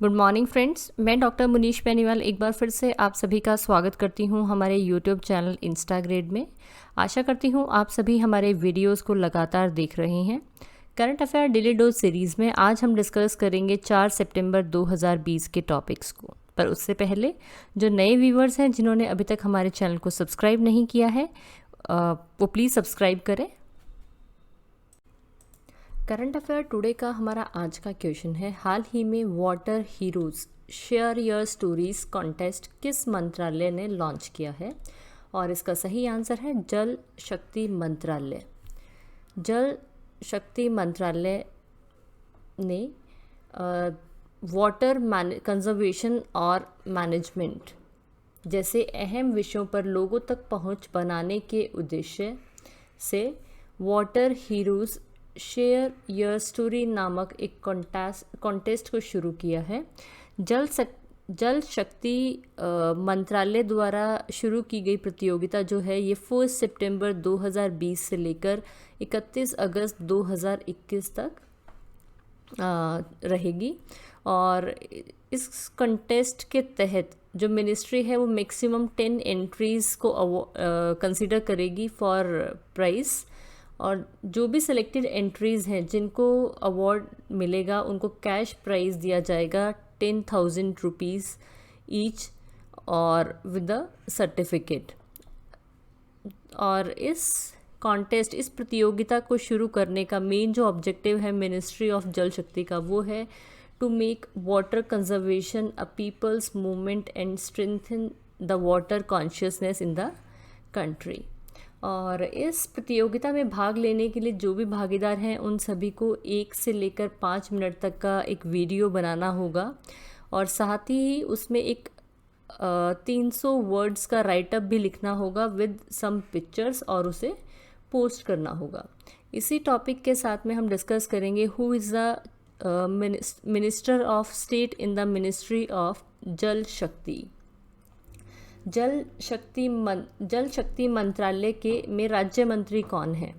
Good morning friends, मैं doctor Munish Beniwal एक बार फिर से आप सभी का स्वागत करती हूं हमारे यूट्यूब चैनल इंस्टाग्रेड में। आशा करती हूं आप सभी हमारे वीडियोस को लगातार देख रहे हैं। Current affair daily dose series में आज हम डिस्कस करेंगे 4 सितंबर 2020 के टॉपिक्स को। पर उससे पहले जो नए व्यूवर्स हैं जिन्होंने अभी तक हमारे चैनल को सब्सक्राइब नहीं किया है वो प्लीज़ सब्सक्राइब करें। करंट अफेयर टुडे का हमारा आज का क्वेश्चन है, हाल ही में water heroes share your stories contest किस मंत्रालय ने लॉन्च किया है? और इसका सही आंसर है जल शक्ति मंत्रालय। जल शक्ति मंत्रालय ने वाटर कंजर्वेशन और मैनेजमेंट जैसे अहम विषयों पर लोगों तक पहुंच बनाने के उद्देश्य से water heroes share your story नामक एक कॉन्टेस्ट को शुरू किया है। जल शक्ति मंत्रालय द्वारा शुरू की गई प्रतियोगिता जो है ये 4 सितंबर 2020 से लेकर 31 अगस्त 2021 तक रहेगी। और इस कंटेस्ट के तहत जो मिनिस्ट्री है वो मैक्सिमम 10 एंट्रीज़ को कंसिडर करेगी फॉर प्राइज़। और जो भी सिलेक्टेड एंट्रीज़ हैं जिनको अवार्ड मिलेगा उनको कैश प्राइज़ दिया जाएगा 10,000 रुपीज़ ईच और विद द सर्टिफिकेट। और इस प्रतियोगिता को शुरू करने का मेन जो ऑब्जेक्टिव है मिनिस्ट्री ऑफ जल शक्ति का वो है to make water conservation a people's movement and strengthen the water consciousness in the country. और इस प्रतियोगिता में भाग लेने के लिए जो भी भागीदार हैं उन सभी को 1 से लेकर 5 मिनट तक का एक वीडियो बनाना होगा और साथ ही उसमें एक 300 वर्ड्स का राइटअप भी लिखना होगा विद सम पिक्चर्स और उसे पोस्ट करना होगा। इसी टॉपिक के साथ में हम डिस्कस करेंगे who is the minister of state in the ministry of जल शक्ति। जल शक्ति मंत्रालय के में राज्य मंत्री कौन है?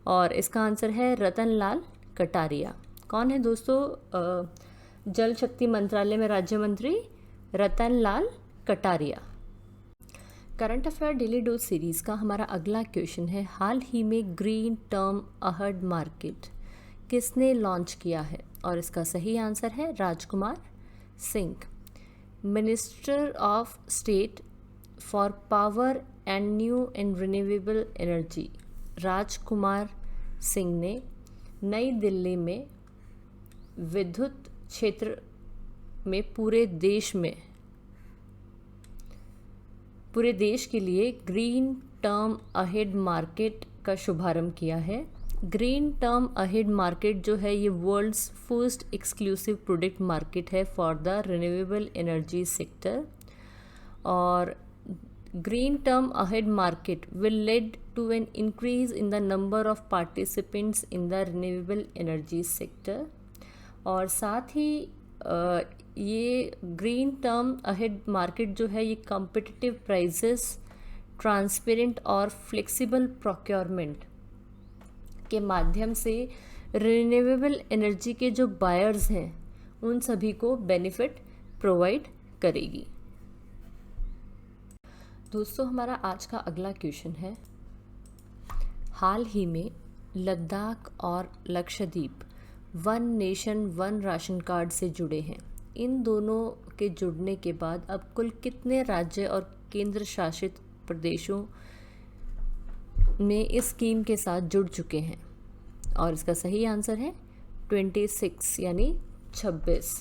और इसका आंसर है रतन लाल कटारिया। कौन है दोस्तों जल शक्ति मंत्रालय में राज्य मंत्री? Ratan Lal Kataria. Current affair daily dose series का हमारा अगला क्वेश्चन है, हाल ही में ग्रीन टर्म अहर्ड मार्केट किसने लॉन्च किया है? और इसका सही आंसर है Rajkumar Singh. Minister of state for power and new and renewable energy Rajkumar Singh ने नई दिल्ली में विद्युत क्षेत्र में पूरे देश के लिए ग्रीन टर्म अहेड मार्केट का शुभारंभ किया है। ग्रीन टर्म अहेड मार्केट जो है ये world's first exclusive product market है for the renewable energy sector. और Green Term Ahead Market will lead to an increase in the number of participants in the renewable energy sector। और साथ ही ये Green Term Ahead Market जो है ये competitive prices, transparent और flexible procurement के माध्यम से रिन्यूएबल एनर्जी के जो बायर्स हैं उन सभी को बेनिफिट प्रोवाइड करेगी। दोस्तों हमारा आज का अगला क्वेश्चन है, हाल ही में लद्दाख और Lakshadweep one nation one ration card से जुड़े हैं। इन दोनों के जुड़ने के बाद अब कुल कितने राज्य और केंद्र शासित प्रदेशों में इस स्कीम के साथ जुड़ चुके हैं? और इसका सही आंसर है 26 यानी 26।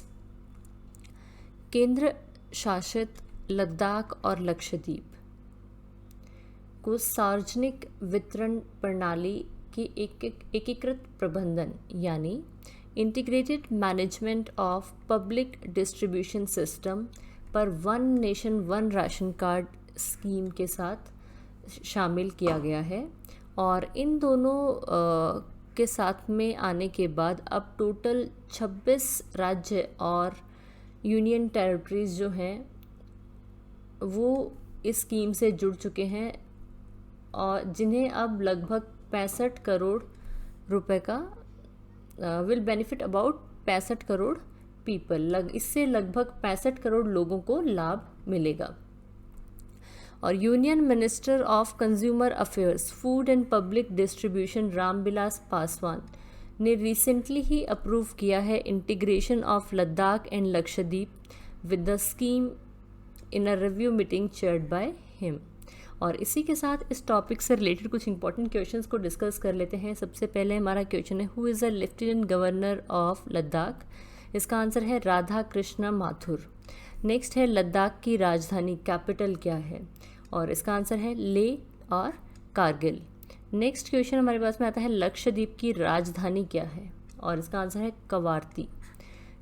केंद्र शासित लद्दाख और लक्षद्वीप को सार्वजनिक वितरण प्रणाली की एकीकृत प्रबंधन यानी integrated management of public distribution system पर one nation one ration card scheme के साथ शामिल किया गया है। और इन दोनों के साथ में आने के बाद अब टोटल 26 राज्य और यूनियन टेरिटरीज जो हैं वो इस स्कीम से जुड़ चुके हैं और जिन्हें अब लगभग 65 करोड़ रुपए का will benefit about 65 crore people, इससे लगभग 65 करोड़ लोगों को लाभ मिलेगा। और union minister of consumer affairs, food and public distribution Ramvilas Paswan ने रिसेंटली ही अप्रूव किया है integration of Ladakh and Lakshadweep with the scheme in a review meeting chaired by him. और इसी के साथ इस टॉपिक से रिलेटेड कुछ इंपॉर्टेंट क्वेश्चंस को डिस्कस कर लेते हैं। सबसे पहले हमारा क्वेश्चन है, who is the lieutenant governor of Ladakh? इसका आंसर है राधा कृष्ण माथुर। नेक्स्ट है, लद्दाख की राजधानी कैपिटल क्या है? और इसका आंसर है ले और कारगिल। नेक्स्ट क्वेश्चन हमारे पास में आता है, लक्षद्वीप की राजधानी क्या है? और इसका आंसर है कवारती।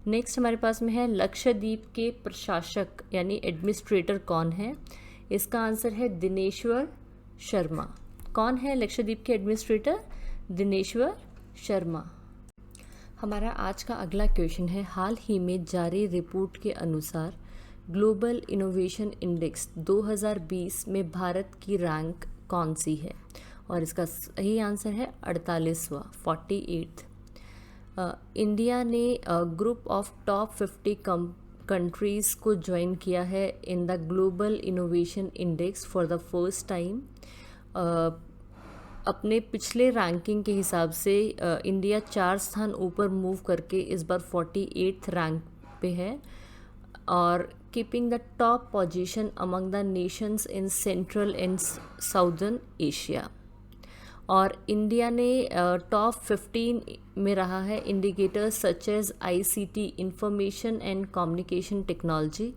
नेक्स्ट हमारे पास में है, लक्षद्वीप के प्रशासक यानी एडमिनिस्ट्रेटर कौन है? इसका आंसर है दिनेश्वर शर्मा। कौन है लक्षद्वीप के एडमिनिस्ट्रेटर? दिनेश्वर शर्मा। हमारा आज का अगला क्वेश्चन है, हाल ही में जारी रिपोर्ट के अनुसार ग्लोबल इनोवेशन इंडेक्स 2020 में भारत की रैंक कौन सी है? और इसका सही आंसर है 48वां, 48th। इंडिया ने ग्रुप ऑफ टॉप 50 कंट्रीज़ को ज्वाइन किया है in the global innovation index for the first time. अपने पिछले रैंकिंग के हिसाब से इंडिया 4 स्थान ऊपर मूव करके इस बार 48th रैंक पे है और keeping the top position among the nations in central and southern Asia. और इंडिया ने टॉप 15 में रहा है indicators such as ICT, information and communication technology,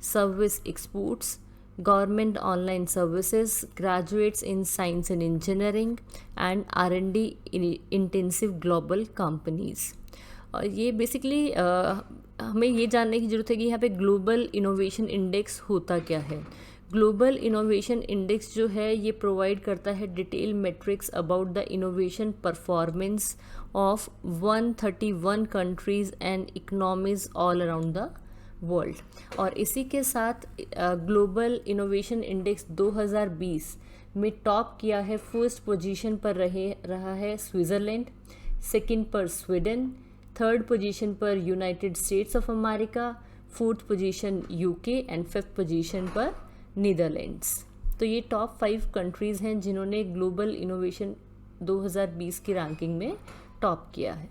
service exports, government online services, graduates in science and engineering and R&D intensive global companies. और ये basically हमें ये जानने की ज़रूरत है कि यहाँ पे ग्लोबल इनोवेशन इंडेक्स होता क्या है। ग्लोबल इनोवेशन इंडेक्स जो है ये प्रोवाइड करता है detail metrics about the innovation performance of 131 countries and economies all around the world. और इसी के साथ ग्लोबल इनोवेशन इंडेक्स 2020 में टॉप किया है, फर्स्ट पोजीशन पर रहा है स्विट्ज़रलैंड, सेकंड पर स्वीडन, थर्ड पोजीशन पर United states of America, fourth position UK and fifth position पर नीदरलैंड्स। तो ये टॉप 5 कंट्रीज़ हैं जिन्होंने ग्लोबल इनोवेशन 2020 की रैंकिंग में टॉप किया है।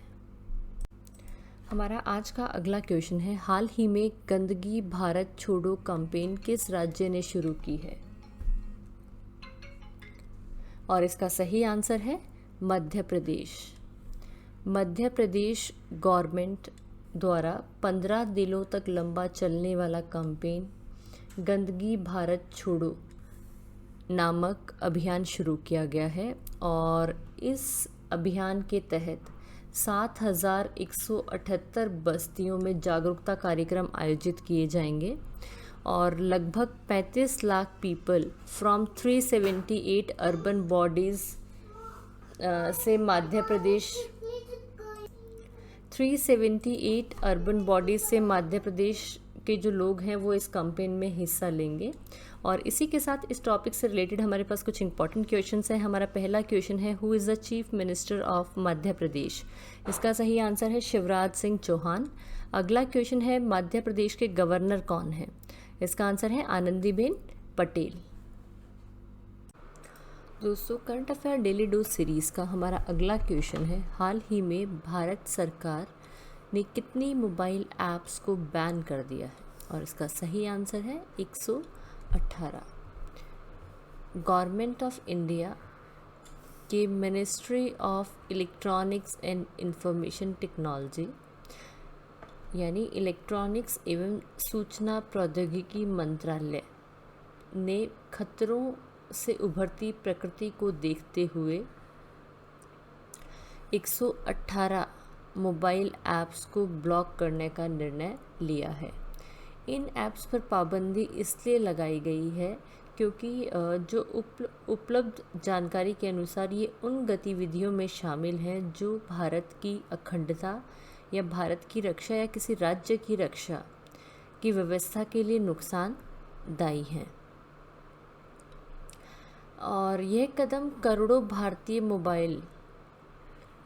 हमारा आज का अगला क्वेश्चन है, हाल ही में गंदगी भारत छोड़ो कैंपेन किस राज्य ने शुरू की है? और इसका सही आंसर है मध्य प्रदेश। मध्य प्रदेश गवर्नमेंट द्वारा 15 दिनों तक लंबा चलने वाला कैंपेन गंदगी भारत छोड़ो नामक अभियान शुरू किया गया है और इस अभियान के तहत 7,178 बस्तियों में जागरूकता कार्यक्रम आयोजित किए जाएंगे और लगभग 35 lakh people from 378 urban bodies से मध्य प्रदेश 378 अर्बन बॉडीज़ से मध्य प्रदेश के जो लोग हैं वो इस कैंपेन में हिस्सा लेंगे। और इसी के साथ इस टॉपिक से रिलेटेड हमारे पास कुछ इंपॉर्टेंट क्वेश्चंस हैं। हमारा पहला क्वेश्चन है, who is the chief minister of Madhya Pradesh? इसका सही आंसर है शिवराज सिंह चौहान। अगला क्वेश्चन है, मध्य प्रदेश के गवर्नर कौन है? इसका आंसर है आनंदीबेन पटेल। दोस्तों, current affair daily dose series का हमारा अगला क्वेश्चन है, हाल ही में भारत सरकार ने कितनी मोबाइल ऐप्स को बैन कर दिया है? और इसका सही आंसर है 118। गवर्नमेंट ऑफ इंडिया के ministry of electronics and information technology यानी इलेक्ट्रॉनिक्स एवं सूचना प्रौद्योगिकी मंत्रालय ने खतरों से उभरती प्रकृति को देखते हुए 118 मोबाइल ऐप्स को ब्लॉक करने का निर्णय लिया है। इन ऐप्स पर पाबंदी इसलिए लगाई गई है क्योंकि जो उपलब्ध जानकारी के अनुसार ये उन गतिविधियों में शामिल हैं जो भारत की अखंडता या भारत की रक्षा या किसी राज्य की रक्षा की व्यवस्था के लिए नुकसानदायी हैं। और यह कदम करोड़ों भारतीय मोबाइल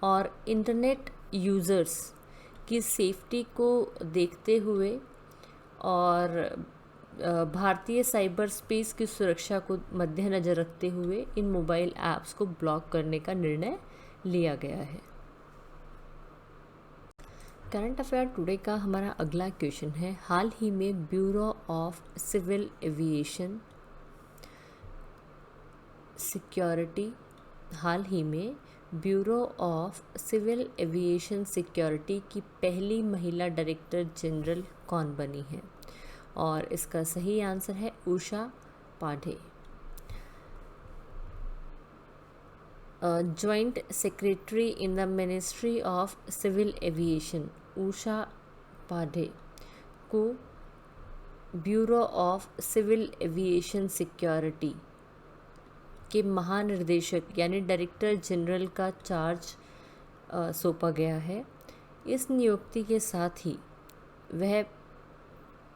और इंटरनेट यूज़र्स की सेफ्टी को देखते हुए और भारतीय साइबर स्पेस की सुरक्षा को मद्देनज़र रखते हुए इन मोबाइल ऐप्स को ब्लॉक करने का निर्णय लिया गया है। करंट अफेयर टुडे का हमारा अगला क्वेश्चन है, हाल ही में Bureau of civil aviation Security की पहली महिला डायरेक्टर जनरल कौन बनी है? और इसका सही आंसर है Usha Padhe. Joint secretary in the ministry of civil aviation Usha Padhe को bureau of civil aviation security के महानिर्देशक यानी डायरेक्टर जनरल का चार्ज सौंपा गया है। इस नियुक्ति के साथ ही वह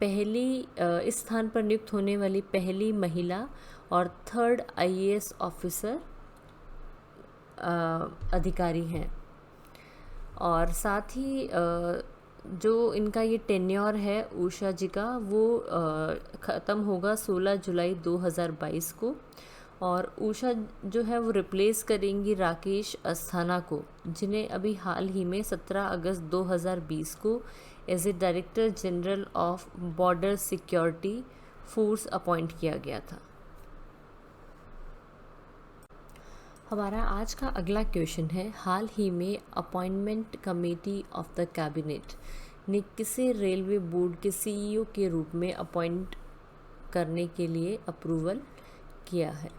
इस स्थान पर नियुक्त होने वाली पहली महिला और थर्ड आईएएस ऑफिसर अधिकारी हैं। और साथ ही जो इनका ये टेन्योर है उषा जी का, वो ख़त्म होगा 16 जुलाई 2022 को। और उषा जो है वो रिप्लेस करेंगी राकेश अस्थाना को, जिन्हें अभी हाल ही में 17 अगस्त 2020 को as a director general of Border Security Force appoint किया गया था। हमारा आज का अगला क्वेश्चन है, हाल ही में appointment Committee of the Cabinet ने किसे रेलवे बोर्ड के सीईओ के रूप में अपॉइंट करने के लिए अप्रूवल किया है?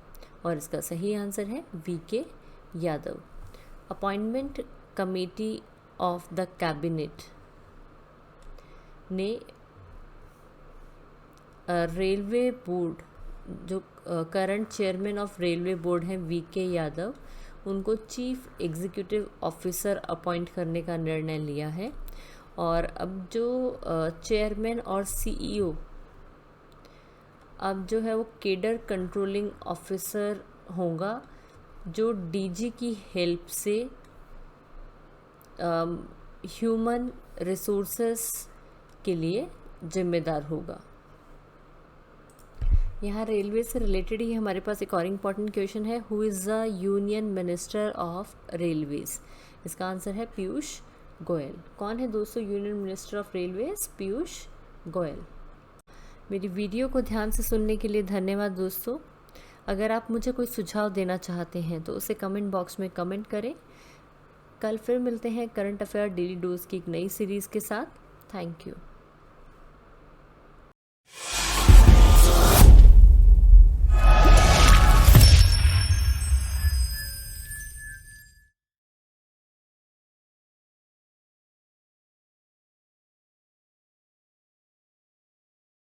और इसका सही आंसर है VK Yadav. Appointment Committee of the Cabinet ने रेलवे बोर्ड, जो current chairman of Railway Board हैं वीके यादव, उनको चीफ एग्जीक्यूटिव ऑफिसर अपॉइंट करने का निर्णय लिया है। और अब जो चेयरमैन और सीईओ अब जो है वो केडर कंट्रोलिंग ऑफिसर होगा, जो डीजी की हेल्प से ह्यूमन रिसोर्सेस के लिए जिम्मेदार होगा। यहाँ रेलवे से रिलेटेड ही हमारे पास एक और इम्पॉर्टेंट क्वेश्चन है, who is the union minister of railways? इसका आंसर है पीयूष गोयल। कौन है दोस्तों union minister of railways? Piyush Goyal. मेरी वीडियो को ध्यान से सुनने के लिए धन्यवाद दोस्तों। अगर आप मुझे कोई सुझाव देना चाहते हैं तो उसे कमेंट बॉक्स में कमेंट करें। कल फिर मिलते हैं करंट अफेयर डेली डोज की एक नई सीरीज़ के साथ। Thank you.